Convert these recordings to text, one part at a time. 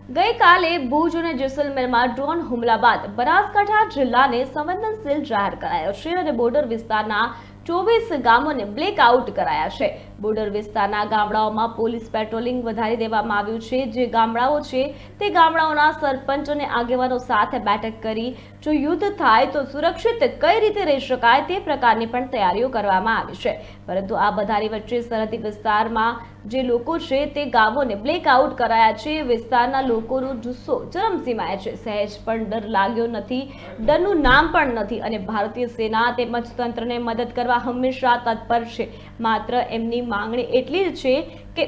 ગઈકાલે ભુજ અને જેસલમેરમાં ડ્રોન હુમલા બાદ બનાસકાંઠા જિલ્લાને સંવેદનશીલ જાહેર કરાયો છે અને બોર્ડર વિસ્તારના 24 ગામોને બ્લેકઆઉટ કરાયા છે। બોર્ડર વિસ્તારના ગામડાઓમાં પોલીસ પેટ્રોલિંગ વધારી દેવામાં આવ્યું છે। જે ગામડાઓ છે તે ગામડાઓના સરપંચ અને આગેવાનો સાથે બેઠક કરી જો યુદ્ધ થાય તો સુરક્ષિત કઈ રીતે રહી શકાય તે પ્રકારની પણ તૈયારીઓ કરવામાં આવી છે। પરંતુ આ બધાની વચ્ચે સરહદી વિસ્તારમાં જે લોકો છે તે ગામોને બ્લેકઆઉટ કરાયા છે। વિસ્તારના લોકોનો જુસ્સો ચરમસીમાએ છે। સહેજ પણ ડર લાગ્યો નથી, ડરનું નામ પણ નથી અને ભારતીય સેના તેમજ તંત્રને મદદ કરવા હંમેશા તત્પર છે। માત્ર એમની માંગણી એટલી જ છે કે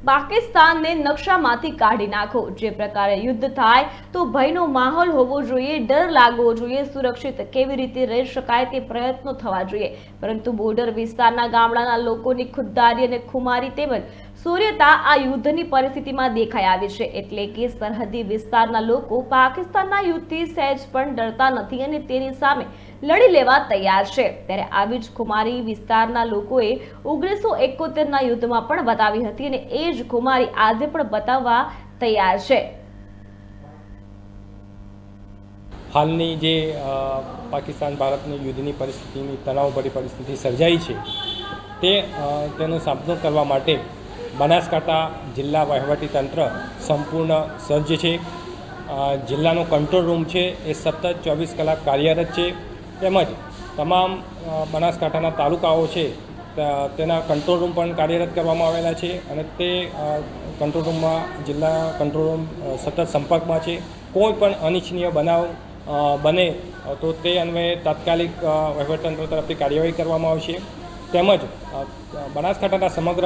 પાકિસ્તાનને નકશામાંથી કાઢી નાખો। જે પ્રકારે યુદ્ધ થાય તો ભયનો માહોલ હોવો જોઈએ, ડર લાગવો જોઈએ, સુરક્ષિત કેવી રીતે રહી શકાય તે પ્રયત્નો થવા જોઈએ। પરંતુ બોર્ડર વિસ્તારના ગામડાના લોકોની ખુદદારી અને ખુમારી તેમજ શૌર્યતા આ યુદ્ધની પરિસ્થિતિમાં દેખાઈ આવી છે। એટલે કે સરહદી વિસ્તારના લોકો પાકિસ્તાનના યુદ્ધથી સહેજ પણ ડરતા નથી અને તેની સામે લડી લેવા તૈયાર છે। ત્યારે આવી જ ખુમારી વિસ્તારના લોકોએ 1971ના યુદ્ધમાં પણ બતાવી હતી અને એ જ ખુમારી આજે પણ બતાવવા તૈયાર છે। હાલની જે પાકિસ્તાન ભારતની યુદ્ધની પરિસ્થિતિની તણાવભરી પરિસ્થિતિ સર્જાઈ છે તેનો સામનો કરવા માટે બનાસકાંઠા જિલ્લા વહીવટીતંત્ર સંપૂર્ણ સજ્જ છે। જિલ્લાનો કંટ્રોલ રૂમ છે એ સતત 24 કલાક કાર્યરત છે, તેમજ તમામ બનાસકાંઠાના તાલુકાઓ છે તેના કંટ્રોલ રૂમ પણ કાર્યરત કરવામાં આવેલા છે અને તે કંટ્રોલ રૂમમાં જિલ્લા કંટ્રોલ રૂમ સતત સંપર્કમાં છે। કોઈ પણ અનિચ્છનીય બનાવ બને તો તે અન્વયે તાત્કાલિક વહીવટીતંત્ર તરફથી કાર્યવાહી કરવામાં આવશે। તેમજ બનાસકાંઠાના સમગ્ર